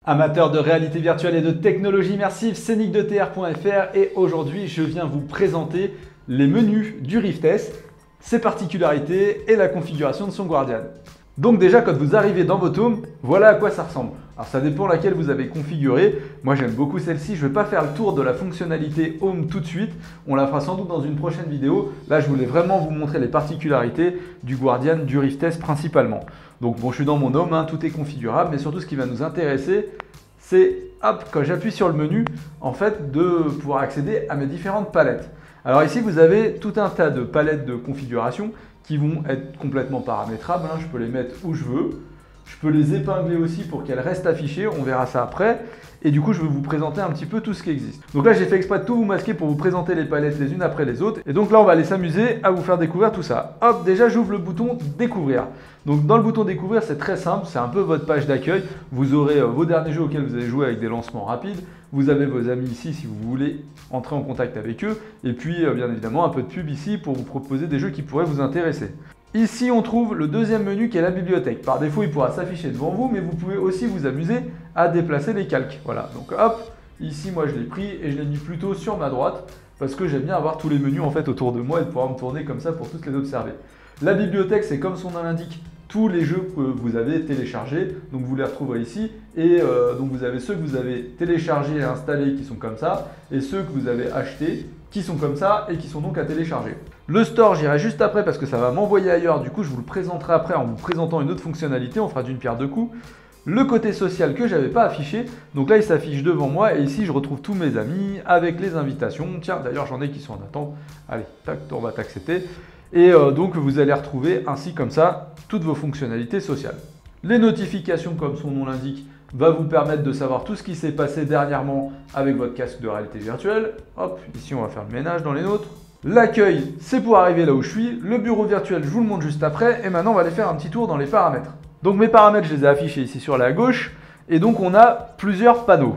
Amateurs de réalité virtuelle et de technologie immersive, c'est Nick de TR.fr et aujourd'hui je viens vous présenter les menus du Rift S, ses particularités et la configuration de son Guardian. Donc déjà quand vous arrivez dans votre home, voilà à quoi ça ressemble. Alors ça dépend laquelle vous avez configuré. Moi j'aime beaucoup celle-ci, je ne vais pas faire le tour de la fonctionnalité home tout de suite. On la fera sans doute dans une prochaine vidéo. Là je voulais vraiment vous montrer les particularités du Guardian du Rift S principalement. Donc bon, je suis dans mon home, tout est configurable, mais surtout ce qui va nous intéresser, c'est quand j'appuie sur le menu, en fait, de pouvoir accéder à mes différentes palettes. Alors ici, vous avez tout un tas de palettes de configuration qui vont être complètement paramétrables. Je peux les mettre où je veux. Je peux les épingler aussi pour qu'elles restent affichées. On verra ça après. Et du coup, je vais vous présenter un petit peu tout ce qui existe. Donc là, j'ai fait exprès de tout vous masquer pour vous présenter les palettes les unes après les autres. Et donc là, on va aller s'amuser à vous faire découvrir tout ça. Hop, déjà, j'ouvre le bouton découvrir. Donc dans le bouton découvrir, c'est très simple. C'est un peu votre page d'accueil. Vous aurez vos derniers jeux auxquels vous avez joué avec des lancements rapides. Vous avez vos amis ici si vous voulez entrer en contact avec eux. Et puis, bien évidemment, un peu de pub ici pour vous proposer des jeux qui pourraient vous intéresser. Ici, on trouve le deuxième menu qui est la bibliothèque. Par défaut, il pourra s'afficher devant vous, mais vous pouvez aussi vous amuser à déplacer les calques. Voilà, donc hop, ici, moi, je l'ai pris et je l'ai mis plutôt sur ma droite parce que j'aime bien avoir tous les menus en fait autour de moi et de pouvoir me tourner comme ça pour tous les observer. La bibliothèque, c'est comme son nom l'indique, tous les jeux que vous avez téléchargés, donc vous les retrouverez ici, et donc vous avez ceux que vous avez téléchargés et installés qui sont comme ça, et ceux que vous avez achetés qui sont comme ça et qui sont donc à télécharger. Le store, j'irai juste après parce que ça va m'envoyer ailleurs, du coup je vous le présenterai après en vous présentant une autre fonctionnalité, on fera d'une pierre deux coups. Le côté social que je n'avais pas affiché, donc là il s'affiche devant moi et ici je retrouve tous mes amis avec les invitations. Tiens, d'ailleurs j'en ai qui sont en attente, allez, tac, on va t'accepter. Et donc vous allez retrouver ainsi comme ça toutes vos fonctionnalités sociales. Les notifications, comme son nom l'indique, va vous permettre de savoir tout ce qui s'est passé dernièrement avec votre casque de réalité virtuelle. Hop, ici on va faire le ménage dans les nôtres. L'accueil, c'est pour arriver là où je suis. Le bureau virtuel, je vous le montre juste après. Et maintenant, on va aller faire un petit tour dans les paramètres. Donc mes paramètres, je les ai affichés ici sur la gauche. Et donc on a plusieurs panneaux.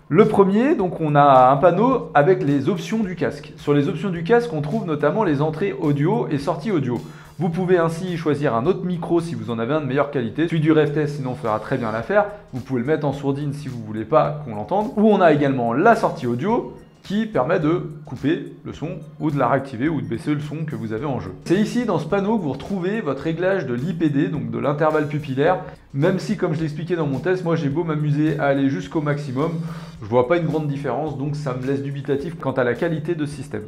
Le premier, donc on a un panneau avec les options du casque. Sur les options du casque, on trouve notamment les entrées audio et sorties audio. Vous pouvez ainsi choisir un autre micro si vous en avez un de meilleure qualité. Celui du Rift S, sinon, fera très bien l'affaire. Vous pouvez le mettre en sourdine si vous ne voulez pas qu'on l'entende. Ou on a également la sortie audio qui permet de couper le son ou de la réactiver ou de baisser le son que vous avez en jeu. C'est ici dans ce panneau que vous retrouvez votre réglage de l'IPD, donc de l'intervalle pupillaire. Même si, comme je l'expliquais dans mon test, moi j'ai beau m'amuser à aller jusqu'au maximum, je ne vois pas une grande différence, donc ça me laisse dubitatif quant à la qualité de ce système.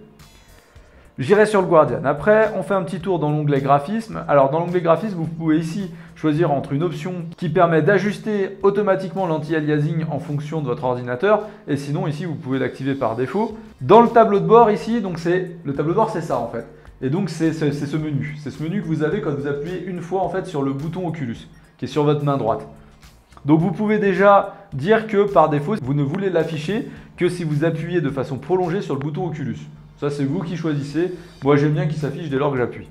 J'irai sur le Guardian. Après, on fait un petit tour dans l'onglet graphisme. Alors dans l'onglet graphisme, vous pouvez ici choisir entre une option qui permet d'ajuster automatiquement l'anti-aliasing en fonction de votre ordinateur. Et sinon, ici, vous pouvez l'activer par défaut. Dans le tableau de bord, ici, donc le tableau de bord, c'est ça en fait. Et donc c'est ce menu. C'est ce menu que vous avez quand vous appuyez une fois en fait sur le bouton Oculus, qui est sur votre main droite. Donc vous pouvez déjà dire que par défaut, vous ne voulez l'afficher que si vous appuyez de façon prolongée sur le bouton Oculus. Ça, c'est vous qui choisissez. Moi, j'aime bien qu'il s'affiche dès lors que j'appuie.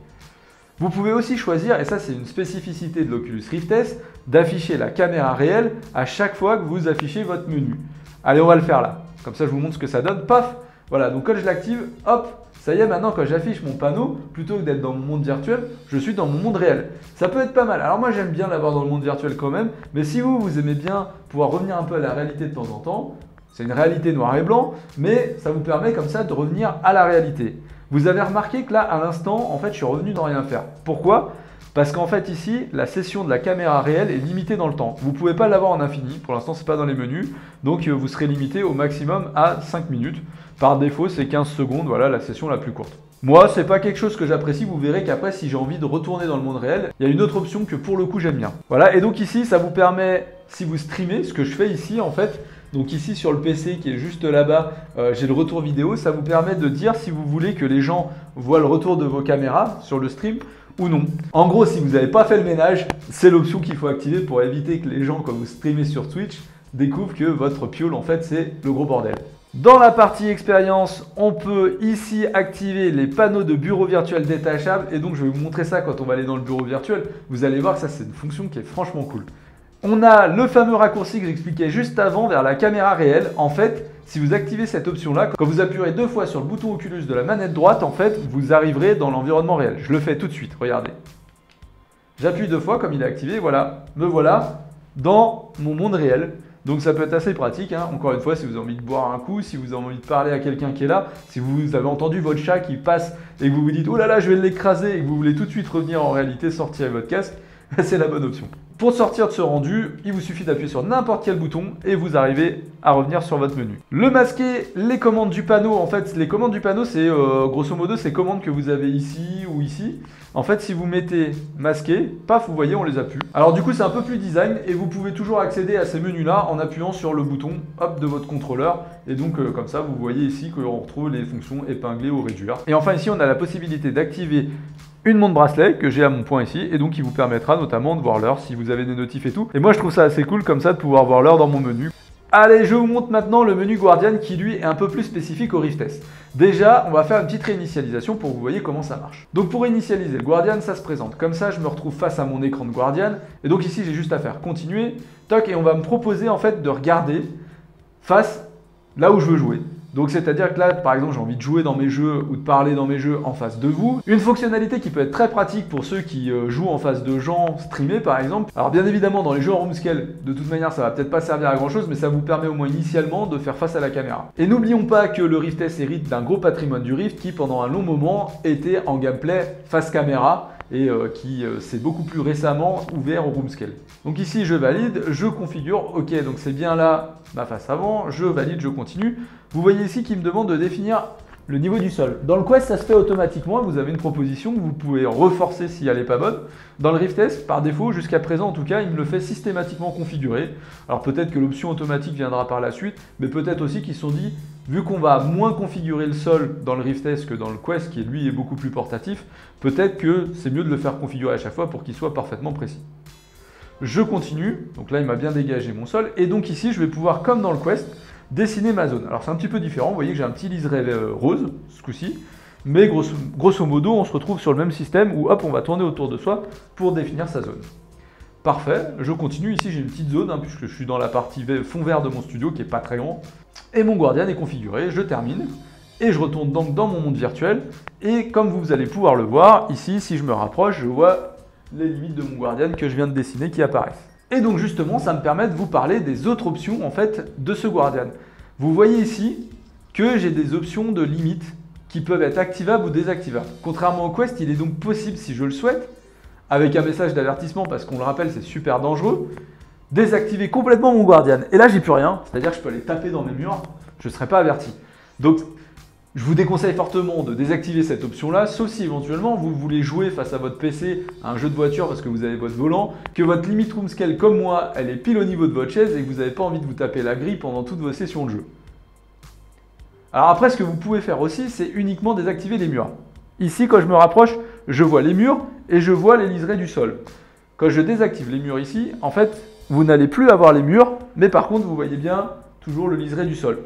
Vous pouvez aussi choisir, et ça, c'est une spécificité de l'Oculus Rift S, d'afficher la caméra réelle à chaque fois que vous affichez votre menu. Allez, on va le faire là. Comme ça, je vous montre ce que ça donne. Paf! Voilà, donc quand je l'active, hop, ça y est, maintenant, quand j'affiche mon panneau, plutôt que d'être dans mon monde virtuel, je suis dans mon monde réel. Ça peut être pas mal. Alors moi, j'aime bien l'avoir dans le monde virtuel quand même, mais si vous aimez bien pouvoir revenir un peu à la réalité de temps en temps, c'est une réalité noir et blanc, mais ça vous permet comme ça de revenir à la réalité. Vous avez remarqué que là, à l'instant, en fait, je suis revenu dans rien faire. Pourquoi? Parce qu'en fait, ici, la session de la caméra réelle est limitée dans le temps. Vous ne pouvez pas l'avoir en infini. Pour l'instant, ce n'est pas dans les menus. Donc, vous serez limité au maximum à 5 minutes. Par défaut, c'est 15 secondes. Voilà la session la plus courte. Moi, ce n'est pas quelque chose que j'apprécie. Vous verrez qu'après, si j'ai envie de retourner dans le monde réel, il y a une autre option que pour le coup, j'aime bien. Voilà. Et donc ici, ça vous permet, si vous streamez, ce que je fais ici, en fait, donc ici sur le PC qui est juste là-bas, j'ai le retour vidéo. Ça vous permet de dire si vous voulez que les gens voient le retour de vos caméras sur le stream ou non. En gros, si vous n'avez pas fait le ménage, c'est l'option qu'il faut activer pour éviter que les gens, quand vous streamez sur Twitch, découvrent que votre piole, en fait, c'est le gros bordel. Dans la partie expérience, on peut ici activer les panneaux de bureau virtuel détachables. Et donc, je vais vous montrer ça quand on va aller dans le bureau virtuel. Vous allez voir que ça, c'est une fonction qui est franchement cool. On a le fameux raccourci que j'expliquais juste avant vers la caméra réelle. En fait, si vous activez cette option-là, quand vous appuierez 2 fois sur le bouton Oculus de la manette droite, en fait, vous arriverez dans l'environnement réel. Je le fais tout de suite, regardez. J'appuie 2 fois comme il est activé, voilà. Me voilà dans mon monde réel. Donc ça peut être assez pratique, hein. Encore une fois, si vous avez envie de boire un coup, si vous avez envie de parler à quelqu'un qui est là, si vous avez entendu votre chat qui passe et que vous vous dites « Oh là là, je vais l'écraser » et que vous voulez tout de suite revenir en réalité, sortir votre casque, c'est la bonne option. Pour sortir de ce rendu, il vous suffit d'appuyer sur n'importe quel bouton et vous arrivez à revenir sur votre menu. Le masquer, les commandes du panneau, en fait, les commandes du panneau, c'est grosso modo ces commandes que vous avez ici ou ici. En fait, si vous mettez masquer, paf, vous voyez, on les a plus. Alors du coup, c'est un peu plus design et vous pouvez toujours accéder à ces menus-là en appuyant sur le bouton hop, de votre contrôleur. Et donc, comme ça, vous voyez ici qu'on retrouve les fonctions épingler ou réduire. Et enfin, ici, on a la possibilité d'activer une montre bracelet que j'ai à mon point ici et donc qui vous permettra notamment de voir l'heure si vous avez des notifs et tout. Et moi je trouve ça assez cool comme ça de pouvoir voir l'heure dans mon menu. Allez, je vous montre maintenant le menu Guardian qui lui est un peu plus spécifique au Rift S. Déjà, on va faire une petite réinitialisation pour que vous voyez comment ça marche. Donc pour initialiser le Guardian, ça se présente comme ça, je me retrouve face à mon écran de Guardian et donc ici j'ai juste à faire continuer, toc, et on va me proposer en fait de regarder face là où je veux jouer. Donc c'est-à-dire que là, par exemple, j'ai envie de jouer dans mes jeux ou de parler dans mes jeux en face de vous. Une fonctionnalité qui peut être très pratique pour ceux qui jouent en face de gens streamés, par exemple. Alors bien évidemment, dans les jeux en room scale, de toute manière, ça va peut-être pas servir à grand-chose, mais ça vous permet au moins initialement de faire face à la caméra. Et n'oublions pas que le Rift S hérite d'un gros patrimoine du Rift qui, pendant un long moment, était en gameplay face caméra et qui s'est beaucoup plus récemment ouvert au room scale. Donc ici, je valide, je configure, ok, donc c'est bien là ma face avant, je valide, je continue. Vous voyez ici qu'il me demande de définir le niveau du sol. Dans le Quest, ça se fait automatiquement, vous avez une proposition que vous pouvez reforcer si elle n'est pas bonne. Dans le Rift S, par défaut, jusqu'à présent en tout cas, il me le fait systématiquement configurer. Alors peut-être que l'option automatique viendra par la suite, mais peut-être aussi qu'ils se sont dit, vu qu'on va moins configurer le sol dans le Rift S que dans le Quest, qui lui est beaucoup plus portatif, peut-être que c'est mieux de le faire configurer à chaque fois pour qu'il soit parfaitement précis. Je continue, donc là il m'a bien dégagé mon sol, et donc ici je vais pouvoir, comme dans le Quest, dessiner ma zone. Alors c'est un petit peu différent, vous voyez que j'ai un petit liseré rose ce coup-ci, mais grosso modo on se retrouve sur le même système où hop on va tourner autour de soi pour définir sa zone. Parfait, je continue, ici j'ai une petite zone, hein, puisque je suis dans la partie fond vert de mon studio qui n'est pas très grand, et mon Guardian est configuré, je termine, et je retourne donc dans mon monde virtuel, et comme vous allez pouvoir le voir, ici si je me rapproche, je vois les limites de mon Guardian que je viens de dessiner qui apparaissent. Et donc justement, ça me permet de vous parler des autres options en fait de ce Guardian. Vous voyez ici que j'ai des options de limites qui peuvent être activables ou désactivables. Contrairement au Quest, il est donc possible, si je le souhaite, avec un message d'avertissement, parce qu'on le rappelle, c'est super dangereux, désactiver complètement mon Guardian. Et là, j'ai plus rien, c'est-à-dire que je peux aller taper dans mes murs, je ne serai pas averti. Donc, je vous déconseille fortement de désactiver cette option-là, sauf si éventuellement vous voulez jouer face à votre PC à un jeu de voiture parce que vous avez votre volant, que votre limite room scale comme moi, elle est pile au niveau de votre chaise et que vous n'avez pas envie de vous taper la grille pendant toutes vos sessions de jeu. Alors après, ce que vous pouvez faire aussi, c'est uniquement désactiver les murs. Ici, quand je me rapproche, je vois les murs et je vois les liserés du sol. Quand je désactive les murs ici, en fait, vous n'allez plus avoir les murs, mais par contre, vous voyez bien toujours le liseré du sol.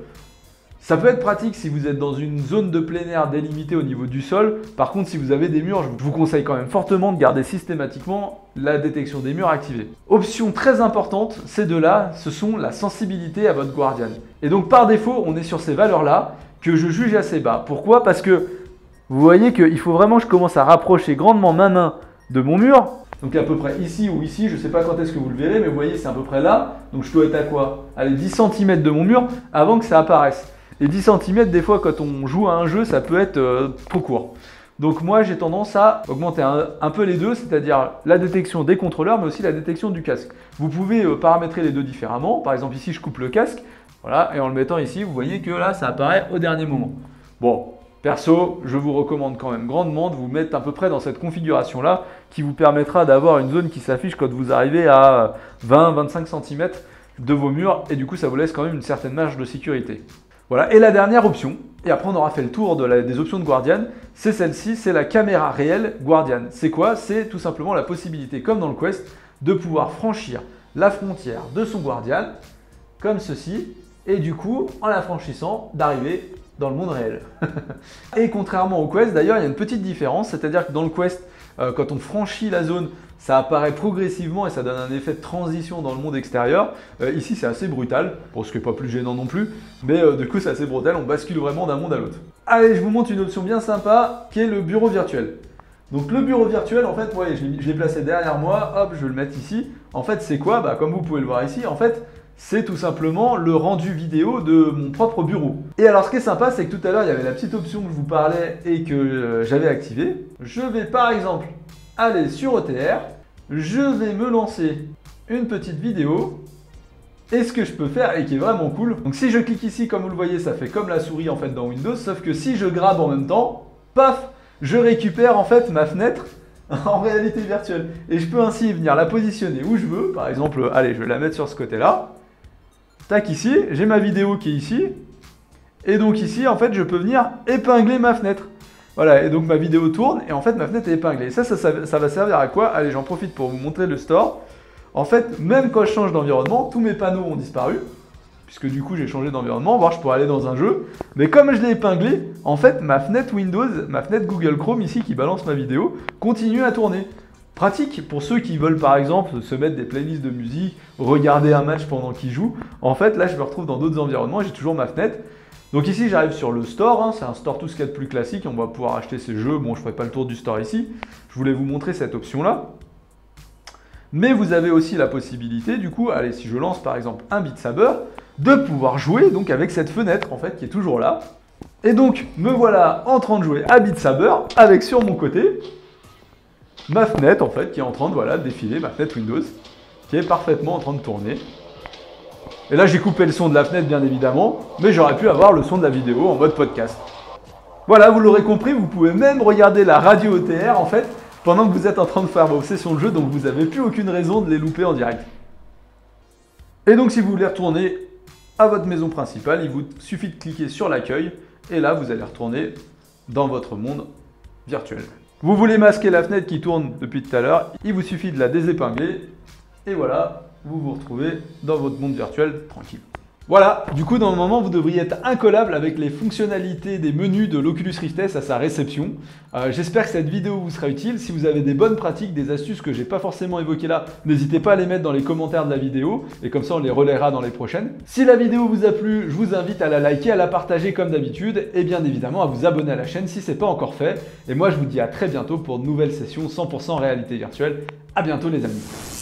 Ça peut être pratique si vous êtes dans une zone de plein air délimitée au niveau du sol. Par contre, si vous avez des murs, je vous conseille quand même fortement de garder systématiquement la détection des murs activée. Option très importante, ces deux-là, ce sont la sensibilité à votre Guardian. Et donc par défaut, on est sur ces valeurs-là que je juge assez bas. Pourquoi? Parce que vous voyez qu'il faut vraiment que je commence à rapprocher grandement ma main de mon mur. Donc à peu près ici ou ici, je ne sais pas quand est-ce que vous le verrez, mais vous voyez, c'est à peu près là. Donc je dois être à quoi? Allez, 10 cm de mon mur avant que ça apparaisse. Et 10 cm, des fois, quand on joue à un jeu, ça peut être trop court. Donc moi, j'ai tendance à augmenter un peu les deux, c'est-à-dire la détection des contrôleurs, mais aussi la détection du casque. Vous pouvez paramétrer les deux différemment. Par exemple, ici, je coupe le casque. Voilà, et en le mettant ici, vous voyez que là, ça apparaît au dernier moment. Bon, perso, je vous recommande quand même grandement de vous mettre à peu près dans cette configuration-là, qui vous permettra d'avoir une zone qui s'affiche quand vous arrivez à 20-25 cm de vos murs, et du coup, ça vous laisse quand même une certaine marge de sécurité. Voilà, et la dernière option, et après on aura fait le tour des options de Guardian, c'est celle-ci, c'est la caméra réelle Guardian. C'est quoi? C'est tout simplement la possibilité, comme dans le Quest, de pouvoir franchir la frontière de son Guardian, comme ceci, et du coup, en la franchissant, d'arriver dans le monde réel. Et contrairement au Quest, d'ailleurs, il y a une petite différence, c'est-à-dire que dans le Quest, quand on franchit la zone, ça apparaît progressivement et ça donne un effet de transition dans le monde extérieur. Ici, c'est assez brutal, pour ce qui n'est pas plus gênant non plus, mais du coup, c'est assez brutal, on bascule vraiment d'un monde à l'autre. Allez, je vous montre une option bien sympa, qui est le bureau virtuel. Donc le bureau virtuel, en fait, je l'ai placé derrière moi, hop, je vais le mettre ici. En fait, c'est quoi? Comme vous pouvez le voir ici, en fait, c'est tout simplement le rendu vidéo de mon propre bureau. Et alors ce qui est sympa, c'est que tout à l'heure, il y avait la petite option que je vous parlais et que j'avais activée. Je vais par exemple aller sur OTR, je vais me lancer une petite vidéo. Et ce que je peux faire, et qui est vraiment cool, donc si je clique ici, comme vous le voyez, ça fait comme la souris en fait dans Windows, sauf que si je grabe en même temps, paf, je récupère en fait ma fenêtre en réalité virtuelle. Et je peux ainsi venir la positionner où je veux, par exemple, allez, je vais la mettre sur ce côté-là. Tac, ici, j'ai ma vidéo qui est ici. Et donc ici, en fait, je peux venir épingler ma fenêtre. Voilà, et donc ma vidéo tourne, et en fait, ma fenêtre est épinglée. Et ça va servir à quoi? Allez, j'en profite pour vous montrer le store. En fait, même quand je change d'environnement, tous mes panneaux ont disparu, puisque du coup j'ai changé d'environnement, voire je pourrais aller dans un jeu. Mais comme je l'ai épinglé, en fait ma fenêtre Windows, ma fenêtre Google Chrome ici qui balance ma vidéo, continue à tourner. Pratique pour ceux qui veulent par exemple se mettre des playlists de musique, regarder un match pendant qu'ils jouent. En fait là je me retrouve dans d'autres environnements, j'ai toujours ma fenêtre. Donc ici j'arrive sur le store, hein, c'est un store tout ce qu'il y a de plus classique, on va pouvoir acheter ces jeux. Bon, je ne ferai pas le tour du store ici, je voulais vous montrer cette option là. Mais vous avez aussi la possibilité, du coup, allez, si je lance par exemple un Beat Saber, de pouvoir jouer donc avec cette fenêtre en fait qui est toujours là. Et donc me voilà en train de jouer à Beat Saber avec sur mon côté ma fenêtre en fait qui est en train de voilà, défiler, ma fenêtre Windows qui est parfaitement en train de tourner. Et là j'ai coupé le son de la fenêtre bien évidemment, mais j'aurais pu avoir le son de la vidéo en mode podcast. Voilà, vous l'aurez compris, vous pouvez même regarder la radio OTR en fait pendant que vous êtes en train de faire vos sessions de jeu, donc vous n'avez plus aucune raison de les louper en direct. Et donc si vous voulez retourner à votre maison principale, il vous suffit de cliquer sur l'accueil, et là vous allez retourner dans votre monde virtuel. Vous voulez masquer la fenêtre qui tourne depuis tout à l'heure, il vous suffit de la désépingler, et voilà, vous vous retrouvez dans votre monde virtuel tranquille. Voilà, du coup dans le moment vous devriez être incollable avec les fonctionnalités des menus de l'Oculus Rift S à sa réception. J'espère que cette vidéo vous sera utile. Si vous avez des bonnes pratiques, des astuces que j'ai pas forcément évoquées là, n'hésitez pas à les mettre dans les commentaires de la vidéo et comme ça on les relaiera dans les prochaines. Si la vidéo vous a plu, je vous invite à la liker, à la partager comme d'habitude et bien évidemment à vous abonner à la chaîne si ce n'est pas encore fait. Et moi je vous dis à très bientôt pour de nouvelles sessions 100% réalité virtuelle. À bientôt les amis.